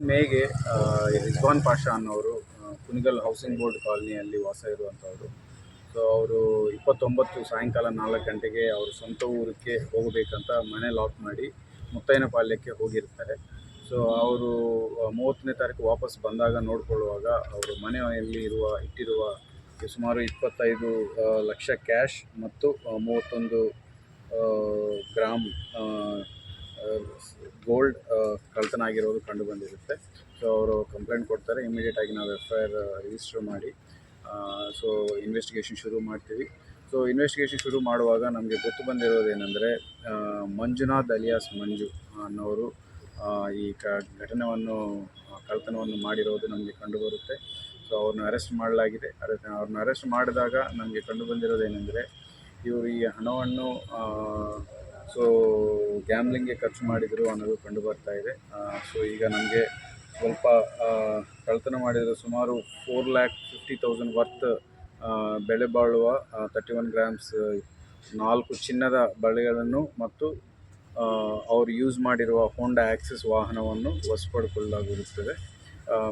ಮೇಗೆ ರಿಜ್ವಾನ್ ಪಾಷಾ ಅನ್ನೋರು Kunigal housing board ಕಾಲನಿಯಲ್ಲಿ ವಾಸ ಇರುವಂಥವ್ರು. So ಅವರು 29 ಸಾಯಂಕಾಲ 4 ಗಂಟೆಗೆ ಅವ್ರ ಸ್ವಂತ ಊರಿಗೆ ಹೋಗಬೇಕಂತ ಮನೆ ಲಾಕ್ ಮಾಡಿ ಮುತ್ತೈನಪಾಳ್ಯಕ್ಕೆ ಹೋಗಿರ್ತಾರೆ. ಸೊ ಅವರು 30ನೇ ತಾರೀಕು ವಾಪಸ್ ಬಂದಾಗ ನೋಡಿಕೊಳ್ಳುವಾಗ ಅವರು ಮನೆಯಲ್ಲಿ ಇಟ್ಟಿರುವ ಸುಮಾರು 25 ಲಕ್ಷ ಕ್ಯಾಶ್ ಮತ್ತು 31 ಗ್ರಾಮ್ ಗೋಲ್ಡ್ ಕಳ್ತನ ಆಗಿರೋದು ಕಂಡು ಬಂದಿರುತ್ತೆ. ಸೊ ಅವರು ಕಂಪ್ಲೇಂಟ್ ಕೊಡ್ತಾರೆ. ಇಮಿಡಿಯೇಟಾಗಿ ನಾವು FIR ರಿಜಿಸ್ಟರ್ ಮಾಡಿ ಸೊ ಇನ್ವೆಸ್ಟಿಗೇಷನ್ ಶುರು ಮಾಡ್ತೀವಿ. ಸೊ ಇನ್ವೆಸ್ಟಿಗೇಷನ್ ಶುರು ಮಾಡುವಾಗ ನಮಗೆ ಗೊತ್ತು ಬಂದಿರೋದೇನೆಂದರೆ, ಮಂಜುನಾಥ್ ಅಲಿಯಾಸ್ ಮಂಜು ಅನ್ನೋರು ಈ ಕಳ್ತನವನ್ನು ಮಾಡಿರೋದು ನಮಗೆ ಕಂಡುಬರುತ್ತೆ. ಸೊ ಅವ್ರನ್ನ ಅರೆಸ್ಟ್ ಮಾಡಲಾಗಿದೆ. ಅವ್ರನ್ನ ಅರೆಸ್ಟ್ ಮಾಡಿದಾಗ ನಮಗೆ ಕಂಡು ಬಂದಿರೋದೇನೆಂದರೆ, ಇವರು ಈ ಹಣವನ್ನು ಸೊ ಗ್ಯಾಮ್ಲಿಂಗ್ಗೆ ಖರ್ಚು ಮಾಡಿದರು ಅನ್ನೋದು ಕಂಡು ಬರ್ತಾ ಇದೆ. ಸೊ ಈಗ ನಮಗೆ ಸ್ವಲ್ಪ ಕಳ್ತನ ಮಾಡಿದರೆ ಸುಮಾರು 4,50,000 ವರ್ತ್ ಬೆಲೆ ಬಾಳುವ 31 ಗ್ರಾಮ್ಸ್ 4 ಚಿನ್ನದ ಬಳೆಗಳನ್ನು ಮತ್ತು ಅವರು ಯೂಸ್ ಮಾಡಿರುವ ಹೋಂಡಾ ಆಕ್ಸಿಸ್ ವಾಹನವನ್ನು ವಶಪಡಿಸಿಕೊಳ್ಳಲಾಗಿರುತ್ತದೆ.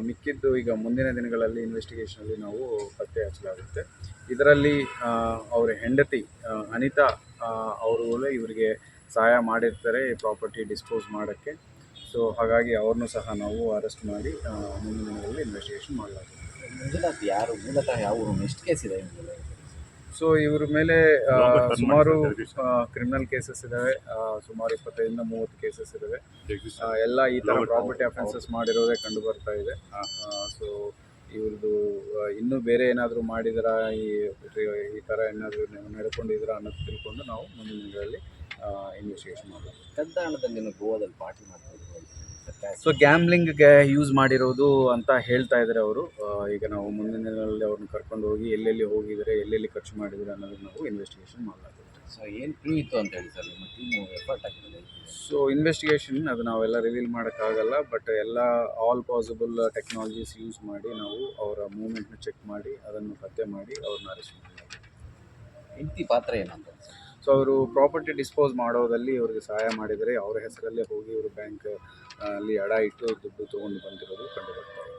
ಮಿಕ್ಕಿದ್ದು ಈಗ ಮುಂದಿನ ದಿನಗಳಲ್ಲಿ ಇನ್ವೆಸ್ಟಿಗೇಷನಲ್ಲಿ ನಾವು ಪತ್ತೆ ಹಚ್ಚಲಾಗುತ್ತೆ. ಇದರಲ್ಲಿ ಅವರ ಹೆಂಡತಿ ಅನಿತಾ ಅವರು ಇವರಿಗೆ ಸಹಾಯ ಮಾಡಿರ್ತಾರೆ ಈ ಪ್ರಾಪರ್ಟಿ ಡಿಸ್ಪೋಸ್ ಮಾಡೋಕ್ಕೆ. ಸೊ ಹಾಗಾಗಿ ಅವ್ರನ್ನೂ ಸಹ ನಾವು ಅರೆಸ್ಟ್ ಮಾಡಿ ಮುಂದಿನ ದಿನಗಳಲ್ಲಿ ಇನ್ವೆಸ್ಟಿಗೇಷನ್ ಮಾಡಲಾಗುತ್ತೆ. ಮಂಜುನಾಥ್ ಯಾರು, ಮೂಲತಃ ಯಾವ ಊರು, ಎಷ್ಟು ಕೇಸ್ ಇದೆ? ಸೊ ಇವ್ರ ಮೇಲೆ ಸುಮಾರು ಕ್ರಿಮಿನಲ್ ಕೇಸಸ್ ಇದ್ದಾವೆ. ಸುಮಾರು 25-30 ಕೇಸಸ್ ಇದ್ದಾವೆ. ಎಲ್ಲ ಈ ಥರ ಪ್ರಾಪರ್ಟಿ ಅಫೆನ್ಸಸ್ ಮಾಡಿರೋದೇ ಕಂಡು ಬರ್ತಾ ಇದೆ. ಸೊ ಇವ್ರದ್ದು ಇನ್ನೂ ಬೇರೆ ಏನಾದರೂ ಮಾಡಿದಾರಾ, ಈ ಥರ ಏನಾದರೂ ನಡ್ಕೊಂಡಿದ್ದೀರಾ ಅನ್ನೋದು ತಿಳ್ಕೊಂಡು ನಾವು ಮುಂದಿನ ದಿನಗಳಲ್ಲಿ ಇನ್ವೆಸ್ಟಿಗೇಷನ್ ಮಾಡಬೇಕು. ಕದ್ದ ಹಣದಲ್ಲಿ ಗೋವಾದಲ್ಲಿ ಪಾರ್ಟಿ ಮಾಡ್ತಿದ್ರು. ಸೊ ಗ್ಯಾಮ್ಲಿಂಗ್ಗೆ ಯೂಸ್ ಮಾಡಿರೋದು ಅಂತ ಹೇಳ್ತಾ ಇದ್ದಾರೆ ಅವರು. ಈಗ ನಾವು ಮುಂದಿನ ದಿನಗಳಲ್ಲಿ ಅವ್ರನ್ನ ಕರ್ಕೊಂಡು ಹೋಗಿ ಎಲ್ಲೆಲ್ಲಿ ಹೋಗಿದ್ದಾರೆ, ಎಲ್ಲೆಲ್ಲಿ ಖರ್ಚು ಮಾಡಿದ್ದಾರೆ ಅನ್ನೋದನ್ನ ನಾವು ಇನ್ವೆಸ್ಟಿಗೇಷನ್ ಮಾಡಲಾಗುತ್ತೆ. ಸೊ ಏನು ಕ್ಲೂ ಇತ್ತು ಅಂತ ಹೇಳಿ ಸರ್, ನಿಮ್ಮ ಟೀಮು ಎಫರ್ಟ್ ಹಾಕಿದೆ? ಸೊ ಇನ್ವೆಸ್ಟಿಗೇಷನ್ ಅದು ನಾವೆಲ್ಲ ರಿವೀಲ್ ಮಾಡೋಕ್ಕಾಗಲ್ಲ, ಬಟ್ ಎಲ್ಲ ಆಲ್ ಪಾಸಿಬಲ್ ಟೆಕ್ನಾಲಜೀಸ್ ಯೂಸ್ ಮಾಡಿ ನಾವು ಅವರ ಮೂವ್ಮೆಂಟ್ನ ಚೆಕ್ ಮಾಡಿ ಅದನ್ನು ಪತ್ತೆ ಮಾಡಿ ಅವ್ರನ್ನ ಅರೆಸ್ಟ್ ಮಾಡಲಾಗುತ್ತೆ. ಹೆಂಡತಿ ಪಾತ್ರ ಏನಂತ? ಸೊ ಅವರು ಪ್ರಾಪರ್ಟಿ ಡಿಸ್ಪೋಸ್ ಮಾಡೋದಲ್ಲಿ ಅವ್ರಿಗೆ ಸಹಾಯ ಮಾಡಿದರೆ ಅವರ ಹೆಸರಲ್ಲೇ ಹೋಗಿ ಇವರು ಬ್ಯಾಂಕ್ ಅಲ್ಲಿ ಅಡ ಇಟ್ಟು ದುಡ್ಡು ತೊಗೊಂಡು ಬಂದಿರೋದು ಕಂಡು ಬರ್ತಾರೆ.